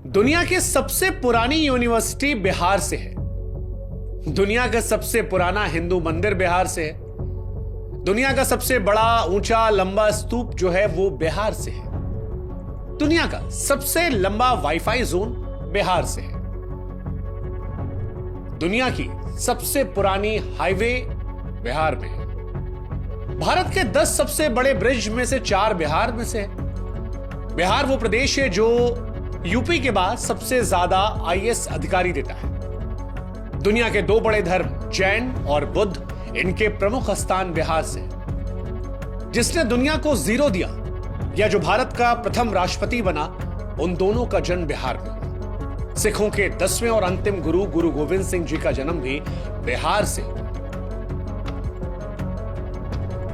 दुनिया की सबसे पुरानी यूनिवर्सिटी बिहार से है। दुनिया का सबसे पुराना हिंदू मंदिर बिहार से है। दुनिया का सबसे बड़ा ऊंचा लंबा स्तूप जो है वो बिहार से है। दुनिया का सबसे लंबा वाईफाई जोन बिहार से है। दुनिया की सबसे पुरानी हाईवे बिहार में है। भारत के 10 सबसे बड़े ब्रिज में से 4 बिहार में से है। बिहार वो प्रदेश है जो यूपी के बाद सबसे ज्यादा आईएएस अधिकारी देता है। दुनिया के 2 बड़े धर्म जैन और बुद्ध, इनके प्रमुख स्थान बिहार से है। जिसने दुनिया को 0 दिया या जो भारत का प्रथम राष्ट्रपति बना, उन दोनों का जन्म बिहार में हुआ। सिखों के 10वें और अंतिम गुरु गुरु गोविंद सिंह जी का जन्म भी बिहार से हुआ।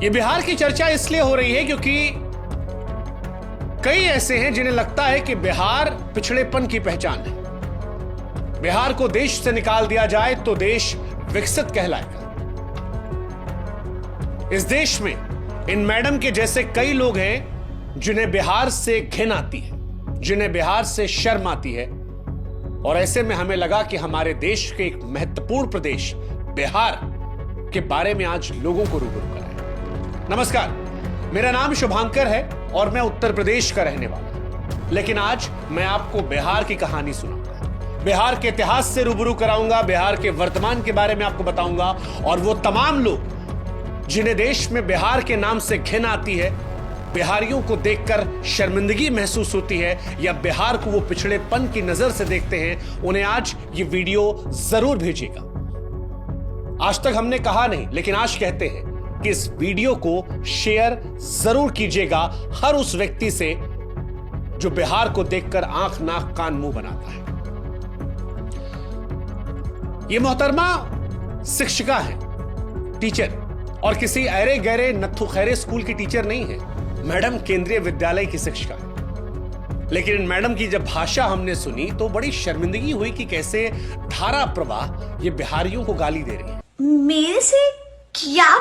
यह बिहार की चर्चा इसलिए हो रही है क्योंकि कई ऐसे हैं जिन्हें लगता है कि बिहार पिछड़ेपन की पहचान है। बिहार को देश से निकाल दिया जाए तो देश विकसित कहलाएगा। इस देश में इन मैडम के जैसे कई लोग हैं जिन्हें बिहार से घिन आती है, जिन्हें बिहार से शर्म आती है। और ऐसे में हमें लगा कि हमारे देश के एक महत्वपूर्ण प्रदेश बिहार के बारे में आज लोगों को रूबरू कराएं। नमस्कार, मेरा नाम शुभांकर है और मैं उत्तर प्रदेश का रहने वाला हूं। लेकिन आज मैं आपको बिहार की कहानी सुनाऊंगा, बिहार के इतिहास से रूबरू कराऊंगा, बिहार के वर्तमान के बारे में आपको बताऊंगा। और वो तमाम लोग जिन्हें देश में बिहार के नाम से घिन आती है, बिहारियों को देखकर शर्मिंदगी महसूस होती है या बिहार को वो पिछड़ेपन की नजर से देखते हैं, उन्हें आज ये वीडियो जरूर भेजिएगा। आज तक हमने कहा नहीं, लेकिन आज कहते हैं कि इस वीडियो को शेयर जरूर कीजिएगा हर उस व्यक्ति से जो बिहार को देखकर आंख नाक कान मुंह बनाता है। यह मोहतरमा शिक्षिका है, टीचर, और किसी अरे गहरे नत्थु खैरे स्कूल की टीचर नहीं है। मैडम केंद्रीय विद्यालय की शिक्षिका है। लेकिन मैडम की जब भाषा हमने सुनी तो बड़ी शर्मिंदगी हुई कि कैसे धारा प्रवाह ये बिहारियों को गाली दे रही है। मेरे से क्या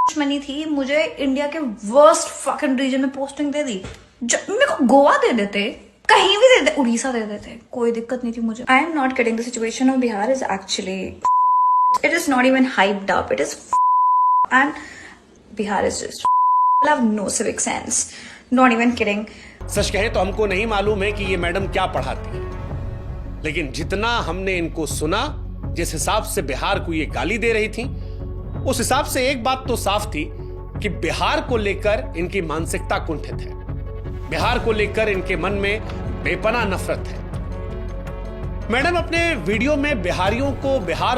दुश्मनी थी? मुझे इंडिया के वर्स्ट फकिंग रीजन में पोस्टिंग दे दी। मेरे को गोवा दे देते, कहीं भी दे देते, उड़ीसा दे देते, कोई दिक्कत नहीं थी मुझे। I am not kidding, the situation of Bihar is actually, it is not even hyped up, it is and Bihar is just have no civic sense, not even kidding. सच कहे तो हमको नहीं मालूम है कि ये मैडम क्या पढ़ाती है, लेकिन जितना हमने इनको सुना, जिस हिसाब से बिहार को ये गाली दे रही थी, उस हिसाब से एक बात तो साफ थी कि बिहार को लेकर इनकी मानसिकता कुंठित है। बिहार को लेकर इनके मन में बेपनाह नफरत है। मैडम अपने वीडियो में बिहार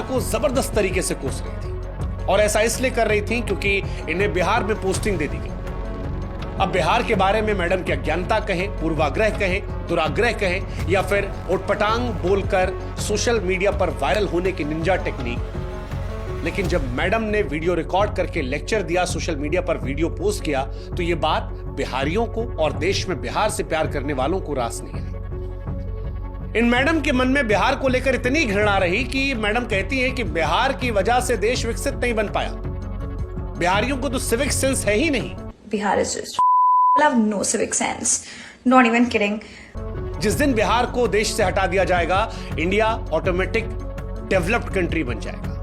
को जबरदस्त तरीके से कोस रही थी, और ऐसा इसलिए कर रही थी क्योंकि इन्हें बिहार में पोस्टिंग दे दी गई। अब बिहार के बारे में मैडम की अज्ञानता कहें, पूर्वाग्रह कहें, दुराग्रह कहें, या फिर उटपटांग बोलकर सोशल मीडिया पर वायरल होने की निंजा टेक्निक, लेकिन जब मैडम ने वीडियो रिकॉर्ड करके लेक्चर दिया, सोशल मीडिया पर वीडियो पोस्ट किया, तो यह बात बिहारियों को और देश में बिहार से प्यार करने वालों को रास नहीं आई। इन मैडम के मन में बिहार को लेकर इतनी घृणा रही कि मैडम कहती है कि बिहार की वजह से देश विकसित नहीं बन पाया। बिहारियों को तो सिविक सेंस है ही नहीं। Bihar is just have no civic sense, not even kidding. जिस दिन बिहार को देश से हटा दिया जाएगा, इंडिया ऑटोमेटिक डेवलप्ड कंट्री बन जाएगा।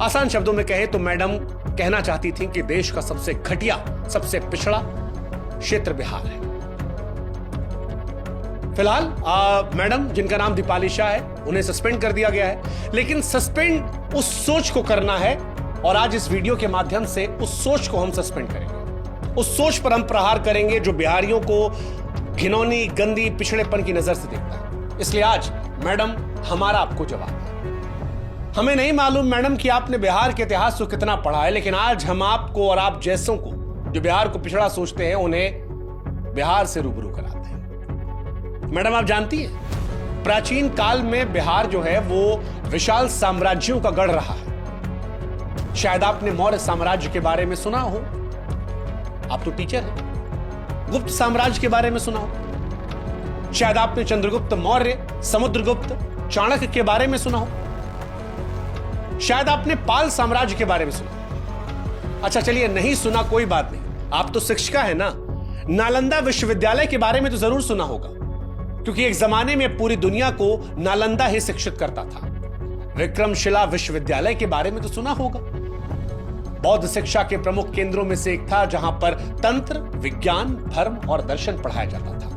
आसान शब्दों में कहें तो मैडम कहना चाहती थी कि देश का सबसे घटिया, सबसे पिछड़ा क्षेत्र बिहार है। फिलहाल मैडम, जिनका नाम दीपाली शाह है, उन्हें सस्पेंड कर दिया गया है। लेकिन सस्पेंड उस सोच को करना है, और आज इस वीडियो के माध्यम से उस सोच को हम सस्पेंड करेंगे। उस सोच पर हम प्रहार करेंगे जो बिहारियों को घिनौनी, गंदी, पिछड़ेपन की नजर से देखता है। इसलिए आज मैडम, हमारा आपको जवाब है। हमें नहीं मालूम मैडम कि आपने बिहार के इतिहास को कितना पढ़ा है, लेकिन आज हम आपको और आप जैसों को जो बिहार को पिछड़ा सोचते हैं, उन्हें बिहार से रूबरू कराते हैं। मैडम, आप जानती हैं, प्राचीन काल में बिहार जो है वो विशाल साम्राज्यों का गढ़ रहा है। शायद आपने मौर्य साम्राज्य के बारे में सुना हो, आप तो टीचर हैं। गुप्त साम्राज्य के बारे में सुना हो, शायद आपने चंद्रगुप्त मौर्य, समुद्रगुप्त, चाणक्य के बारे में सुना हो, शायद आपने पाल साम्राज्य के बारे में सुना। अच्छा चलिए, नहीं सुना कोई बात नहीं, आप तो शिक्षिका है ना, नालंदा विश्वविद्यालय के बारे में तो जरूर सुना होगा। क्योंकि एक जमाने में पूरी दुनिया को नालंदा ही शिक्षित करता था। विक्रमशिला विश्वविद्यालय के बारे में तो सुना होगा। बौद्ध शिक्षा के प्रमुख केंद्रों में से एक था, जहां पर तंत्र, विज्ञान, धर्म और दर्शन पढ़ाया जाता था।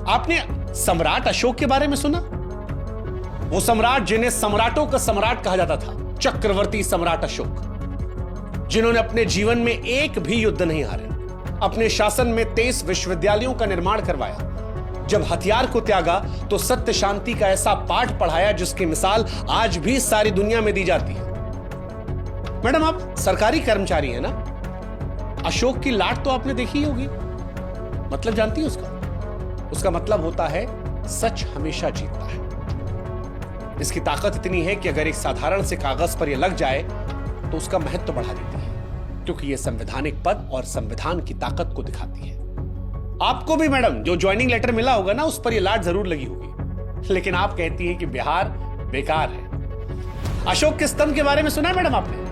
आपने सम्राट अशोक के बारे में सुना? वो सम्राट जिन्हें सम्राटों का सम्राट कहा जाता था, चक्रवर्ती सम्राट अशोक, जिन्होंने अपने जीवन में एक भी युद्ध नहीं हारे, अपने शासन में 23 विश्वविद्यालयों का निर्माण करवाया। जब हथियार को त्यागा तो सत्य शांति का ऐसा पाठ पढ़ाया जिसकी मिसाल आज भी सारी दुनिया में दी जाती है। मैडम, आप सरकारी कर्मचारी हैं ना? अशोक की लाट तो आपने देखी ही होगी। मतलब जानती है उसका मतलब होता है सच हमेशा जीतता है। इसकी ताकत इतनी है कि अगर एक साधारण से कागज पर यह लग जाए तो उसका महत्व बढ़ा देती है, क्योंकि यह संवैधानिक पद और संविधान की ताकत को दिखाती है। आपको भी मैडम जो ज्वाइनिंग लेटर मिला होगा ना, उस पर यह लाट जरूर लगी होगी, लेकिन आप कहती हैं कि बिहार बेकार है। अशोक के स्तंभ के बारे में सुना है मैडम आपने?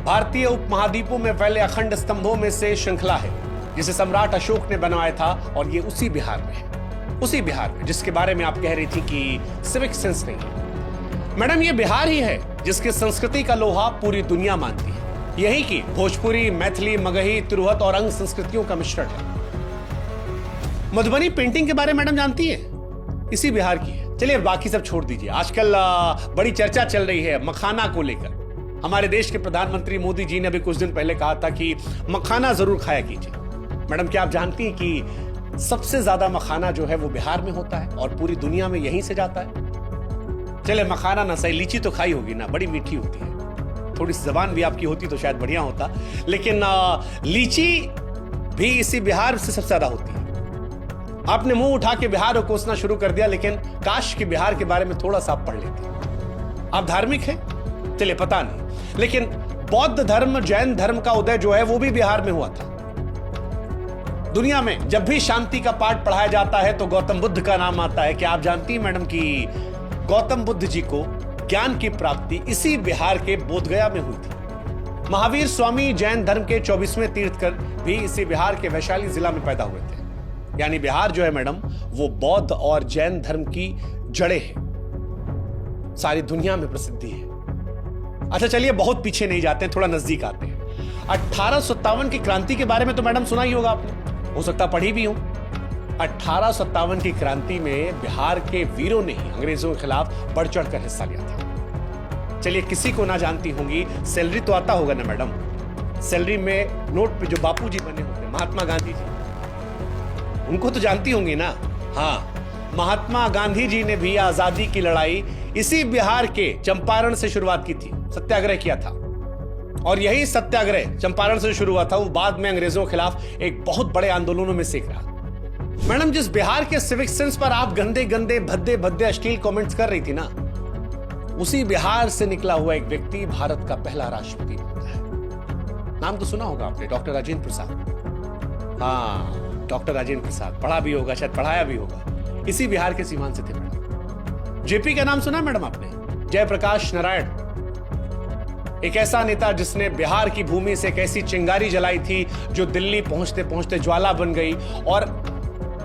भारतीय उपमहाद्वीपों में फैले अखंड स्तंभों में से श्रृंखला है जिसे सम्राट अशोक ने बनवाया था, और ये उसी बिहार में है, उसी बिहार में जिसके बारे में आप कह रही थी कि सिविक सेंस नहीं है। मैडम, ये बिहार ही है जिसकी संस्कृति का लोहा पूरी दुनिया मानती है। यही की भोजपुरी, मैथिली, मगही, तिरहुत और अंग संस्कृतियों का मिश्रण है। मधुबनी पेंटिंग के बारे में मैडम जानती है? इसी बिहार की है। चलिए बाकी सब छोड़ दीजिए। आजकल बड़ी चर्चा चल रही है मखाना को लेकर। हमारे देश के प्रधानमंत्री मोदी जी ने अभी कुछ दिन पहले कहा था कि मखाना जरूर खाया कीजिए। मैडम, क्या आप जानती हैं कि सबसे ज्यादा मखाना जो है वो बिहार में होता है और पूरी दुनिया में यहीं से जाता है? चले मखाना ना सही, लीची तो खाई होगी ना, बड़ी मीठी होती है। थोड़ी सी जबान भी आपकी होती तो शायद बढ़िया होता, लेकिन लीची भी इसी बिहार से सबसे ज्यादा होती है। आपने मुंह उठा के बिहार को कोसना शुरू कर दिया, लेकिन काश के बिहार के बारे में थोड़ा सा आप पढ़ लेते। आप धार्मिक हैं? चलिए पता नहीं, लेकिन बौद्ध धर्म, जैन धर्म का उदय जो है वो भी बिहार में हुआ था। दुनिया में जब भी शांति का पाठ पढ़ाया जाता है तो गौतम बुद्ध का नाम आता है। क्या आप जानती हैं मैडम कि गौतम बुद्ध जी को ज्ञान की प्राप्ति इसी बिहार के बोधगया में हुई थी। महावीर स्वामी जैन धर्म के 24वें तीर्थकर भी इसी बिहार के वैशाली जिला में पैदा हुए थे। यानी बिहार जो है मैडम वो बौद्ध और जैन धर्म की जड़ें हैं, सारी दुनिया में प्रसिद्धि है। अच्छा चलिए बहुत पीछे नहीं जाते हैं, थोड़ा नजदीक आते हैं। 1857 की क्रांति के बारे में तो मैडम सुना ही होगा आपने, हो सकता पढ़ी भी हो। 1857 की क्रांति में बिहार के वीरों ने ही अंग्रेजों के खिलाफ बढ़ चढ़कर हिस्सा लिया था। चलिए किसी को ना जानती होंगी, सैलरी तो आता होगा ना मैडम? सैलरी में नोट पे जो बापू जी बने होते, महात्मा गांधी जी, उनको तो जानती होंगी ना? हाँ, महात्मा गांधी जी ने भी आजादी की लड़ाई इसी बिहार के चंपारण से शुरुआत की थी, सत्याग्रह किया था। और यही सत्याग्रह चंपारण से शुरू हुआ था, वो बाद में अंग्रेजों के खिलाफ एक बहुत बड़े आंदोलनों में से एक रहा। मैडम, जिस बिहार के सिविक सेंस पर आप गंदे गंदे भद्दे भद्दे अश्लील कमेंट्स कर रही थी ना, उसी बिहार से निकला हुआ एक व्यक्ति भारत का पहला राष्ट्रपति बनता है। नाम तो सुना होगा आपने, डॉक्टर राजेंद्र प्रसाद। हाँ, डॉक्टर राजेंद्र प्रसाद, पढ़ा भी होगा, शायद पढ़ाया भी होगा। इसी बिहार के सीमांत से थे मैडम। जेपी का नाम सुना मैडम आपने? जयप्रकाश नारायण, एक ऐसा नेता जिसने बिहार की भूमि से एक ऐसी चिंगारी जलाई थी जो दिल्ली पहुंचते पहुंचते ज्वाला बन गई और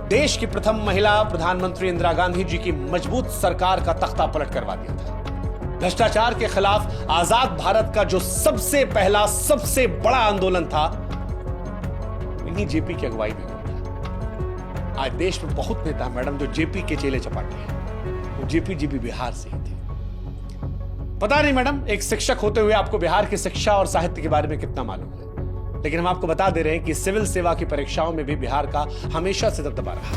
देश की प्रथम महिला प्रधानमंत्री इंदिरा गांधी जी की मजबूत सरकार का तख्ता पलट करवा दिया था। भ्रष्टाचार के खिलाफ आजाद भारत का जो सबसे पहला सबसे बड़ा आंदोलन था, इन्हीं जेपी की अगुवाई में हुआ था। आज देश में बहुत नेता मैडम जो जेपी के चेले चपाटे हैं, वो जेपी जी भी बिहार से ही थे। पता नहीं मैडम, एक शिक्षक होते हुए आपको बिहार की शिक्षा और साहित्य के बारे में कितना मालूम है, लेकिन हम आपको बता दे रहे हैं कि सिविल सेवा की परीक्षाओं में भी बिहार का हमेशा से दबदबा रहा।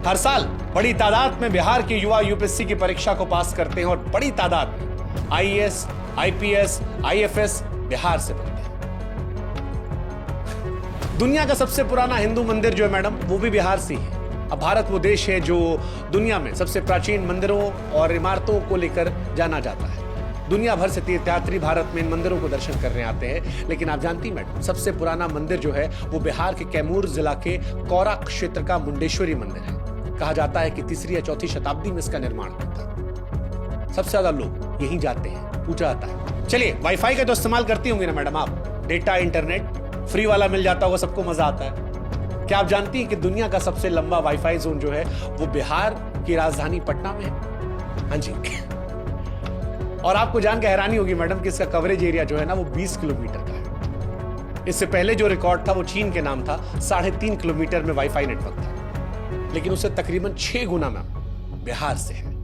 हर साल बड़ी तादाद में बिहार के युवा यूपीएससी की परीक्षा को पास करते हैं और बड़ी तादाद में आईएएस, आईपीएस, आईएफएस बिहार से बनते हैं। दुनिया का सबसे पुराना हिंदू मंदिर जो है मैडम वो भी बिहार से ही है। अब भारत वो देश है जो दुनिया में सबसे प्राचीन मंदिरों और इमारतों को लेकर जाना जाता है। दुनिया भर से तीर्थयात्री भारत में इन मंदिरों को दर्शन करने आते हैं, लेकिन आप जानती मैडम सबसे पुराना मंदिर जो है वो बिहार के कैमूर जिला के कौरा क्षेत्र का मुंडेश्वरी मंदिर है। कहा जाता है कि 3री या 4थी शताब्दी में इसका निर्माण हुआ था। सबसे ज्यादा लोग यहीं जाते हैं, पूजा आता है। चलिए वाईफाई का तो इस्तेमाल करती होंगी ना मैडम आप? डेटा इंटरनेट फ्री वाला मिल जाता होगा, सबको मजा आता है। क्या आप जानती हैं कि दुनिया का सबसे लंबा वाईफाई जोन जो है वो बिहार की राजधानी पटना में है? हाँ जी। और आपको जानकर हैरानी होगी मैडम कि इसका कवरेज एरिया जो है ना वो 20 किलोमीटर का है। इससे पहले जो रिकॉर्ड था वो चीन के नाम था, 3.5 किलोमीटर में वाईफाई नेटवर्क था, लेकिन उससे तकरीबन 6 गुना में बिहार से है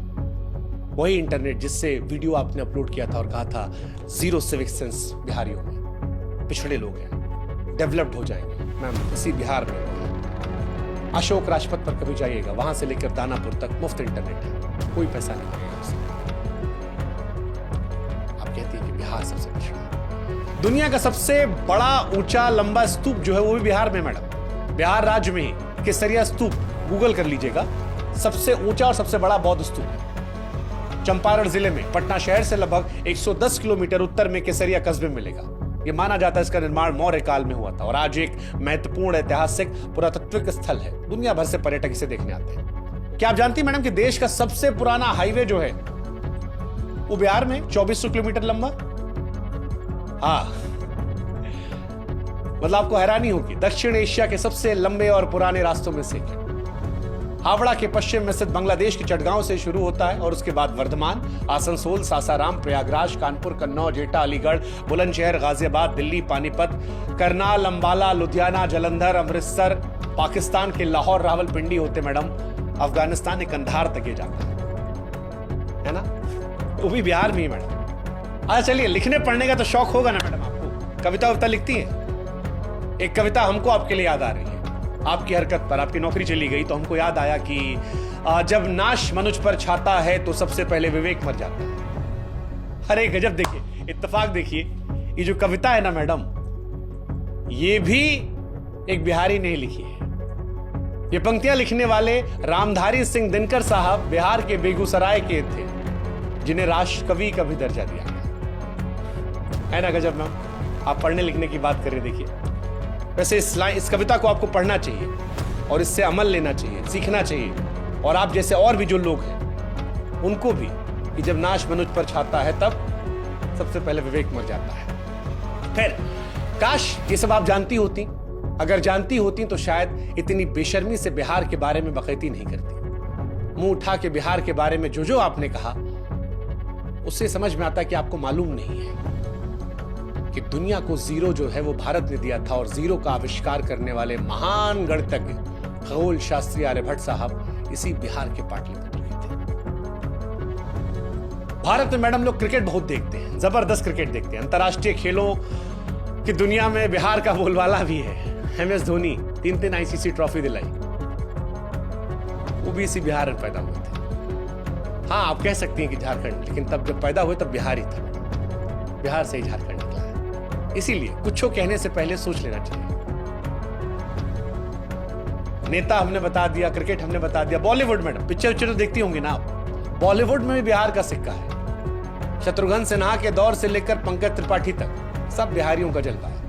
वही इंटरनेट जिससे वीडियो आपने अपलोड किया था और कहा था जीरो सिविक सेंस बिहारियों में, पिछड़े लोग हैं, डेवलप्ड हो जाएंगे। मैम इसी बिहार में अशोक राजपथ पर कभी जाइएगा, वहां से लेकर दानापुर तक मुफ्त इंटरनेट है, कोई पैसा नहीं लगेगा उससे। आप कहती हैं कि बिहार सबसे पिछड़ा है। दुनिया का सबसे बड़ा ऊंचा लंबा स्तूप जो है वो भी बिहार में मैडम, बिहार राज्य में ही केसरिया स्तूप, गूगल कर लीजिएगा, सबसे ऊंचा और सबसे बड़ा बौद्ध स्तूप है। चंपारण जिले में पटना शहर से लगभग 110 किलोमीटर उत्तर में केसरिया कस्बे में मिलेगा। यह माना जाता है इसका निर्माण मौर्य काल में हुआ था और आज एक महत्वपूर्ण ऐतिहासिक पुरातत्विक स्थल है। दुनिया भर से पर्यटक इसे देखने आते हैं। क्या आप जानती हैं मैडम कि देश का सबसे पुराना हाईवे जो है वो बिहार में 2400 किलोमीटर लंबा? हाँ, मतलब आपको हैरानी होगी, दक्षिण एशिया के सबसे लंबे और पुराने रास्तों में से एक है। हावड़ा के पश्चिम में स्थित बांग्लादेश के चटगांव से शुरू होता है और उसके बाद वर्धमान, आसनसोल, सासाराम, प्रयागराज, कानपुर, कन्नौज, एटा, अलीगढ़, बुलंदशहर, गाजियाबाद, दिल्ली, पानीपत, करनाल, अंबाला, लुधियाना, जालंधर, अमृतसर, पाकिस्तान के लाहौर, रावलपिंडी होते मैडम अफगानिस्तान के कंधार तक ये जाता है ना, वो भी बिहार में ही मैडम। अच्छा चलिए, लिखने पढ़ने का तो शौक होगा ना मैडम आपको, कविता वविता लिखती हैं? एक कविता हमको आपके लिए याद आ रही है, आपकी हरकत पर, आपकी नौकरी चली गई तो हमको याद आया कि जब नाश मनुष्य पर छाता है तो सबसे पहले विवेक मर जाता है। अरे गजब, देखिए इत्तेफाक, देखिए ये जो कविता है ना मैडम, ये भी एक बिहारी ने लिखी है। ये पंक्तियां लिखने वाले रामधारी सिंह दिनकर साहब बिहार के बेगूसराय के थे, जिन्हें राष्ट्र कवि का भी दर्जा दिया गया है ना। गजब मैम, आप पढ़ने लिखने की बात कर रहे, देखिए वैसे इस कविता को आपको पढ़ना चाहिए और इससे अमल लेना चाहिए, सीखना चाहिए, और आप जैसे और भी जो लोग हैं उनको भी, कि जब नाश मनुष्य पर छाता है तब सबसे पहले विवेक मर जाता है। खैर, काश ये सब आप जानती होती, अगर जानती होती तो शायद इतनी बेशर्मी से बिहार के बारे में बकैती नहीं करती। मुंह उठा के बिहार के बारे में जो आपने कहा उससे समझ में आता कि आपको मालूम नहीं है कि दुनिया को जीरो जो है वो भारत ने दिया था, और जीरो का आविष्कार करने वाले महान गणितज्ञ खगोल शास्त्री आर्यभट्ट साहब इसी बिहार के पाटलिपुत्र के थे। भारत में मैडम लोग क्रिकेट बहुत देखते हैं, जबरदस्त क्रिकेट देखते हैं। अंतर्राष्ट्रीय खेलों की दुनिया में बिहार का बोलबाला भी है। MS धोनी 3 ICC ट्रॉफी दिलाई, वो भी इसी बिहार में पैदा हुए थे। हाँ, आप कह सकती हैं कि झारखंड, लेकिन तब जब पैदा हुए तब बिहार ही था, बिहार से ही झारखंड निकला है। इसीलिए कुछ कहने से पहले सोच लेना चाहिए। नेता हमने बता दिया, क्रिकेट हमने बता दिया, बॉलीवुड मैडम पिक्चर तो देखती होंगी ना आप, बॉलीवुड में भी बिहार का सिक्का है। शत्रुघ्न सिन्हा के दौर से लेकर पंकज त्रिपाठी तक सब बिहारियों का जलवा है।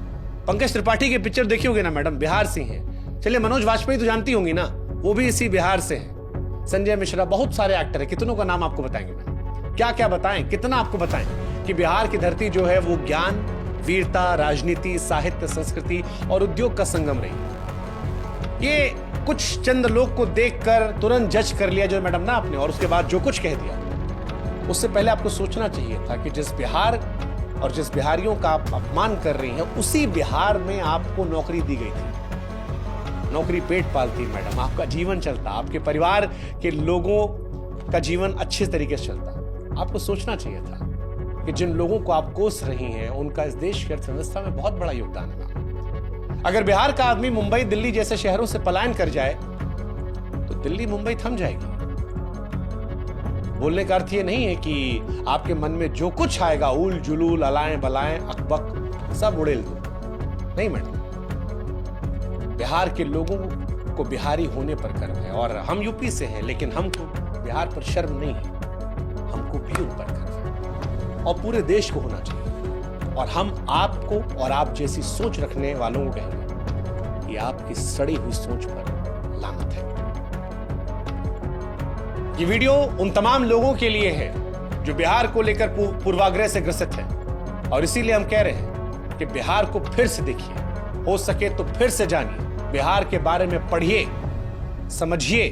पंकज त्रिपाठी के पिक्चर देखी होगी ना मैडम, बिहार से हैं। चलिए, मनोज वाजपेयी तो जानती होंगी ना, वो भी इसी बिहार से हैं। संजय मिश्रा, बहुत सारे एक्टर हैं, कितनों का नाम आपको बताएंगे मैडम, क्या क्या बताएं, कितना आपको बताएं कि बिहार की धरती जो है वो ज्ञान, वीरता, राजनीति, साहित्य, संस्कृति और उद्योग का संगम रही। ये कुछ चंद लोग को देखकर तुरंत जज कर लिया जो मैडम ना आपने, और उसके बाद जो कुछ कह दिया, उससे पहले आपको सोचना चाहिए था कि जिस बिहार और जिस बिहारियों का आप अपमान कर रही हैं, उसी बिहार में आपको नौकरी दी गई थी। नौकरी पेट पालती मैडम, आपका जीवन चलता, आपके परिवार के लोगों का जीवन अच्छे तरीके से चलता। आपको सोचना चाहिए था कि जिन लोगों को आप कोस रही हैं उनका इस देश की अर्थव्यवस्था में बहुत बड़ा योगदान है। अगर बिहार का आदमी मुंबई, दिल्ली जैसे शहरों से पलायन कर जाए तो दिल्ली मुंबई थम जाएगी। बोलने का अर्थ ये नहीं है कि आपके मन में जो कुछ आएगा, उल जुलूल, अलाएं बलाएं, अकबक, सब उड़ेल दो, नहीं मैडम। बिहार के लोगों को बिहारी होने पर गर्व है, और हम यूपी से हैं, लेकिन हमको बिहार पर शर्म नहीं है, हमको भी उन पर गर्व है, और पूरे देश को होना चाहिए। और हम आपको और आप जैसी सोच रखने वालों को कहेंगे कि आपकी सड़ी हुई सोच पर लानत है। ये वीडियो उन तमाम लोगों के लिए है जो बिहार को लेकर पूर्वाग्रह से ग्रसित है, और इसीलिए हम कह रहे हैं कि बिहार को फिर से देखिए, हो सके तो फिर से जानिए, बिहार के बारे में पढ़िए, समझिए,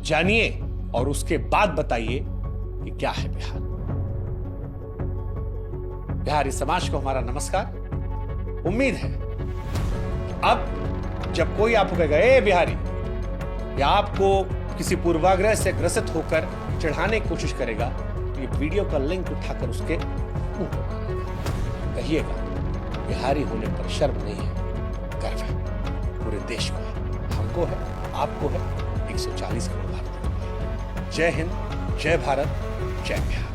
जानिए और उसके बाद बताइए कि क्या है बिहार। बिहारी समाज को हमारा नमस्कार। उम्मीद है अब जब कोई आपको कहेगा ए बिहारी, या आपको किसी पूर्वाग्रह से ग्रसित होकर चढ़ाने की कोशिश करेगा, तो ये वीडियो का लिंक उठाकर उसके मुंह पर मारेगा। कहिएगा बिहारी होने पर शर्म नहीं है, गर्व है, पूरे देश को है, हमको है, आपको है, 140 करोड़ भारतीयों को है। जय हिंद, जय भारत, जय बिहार।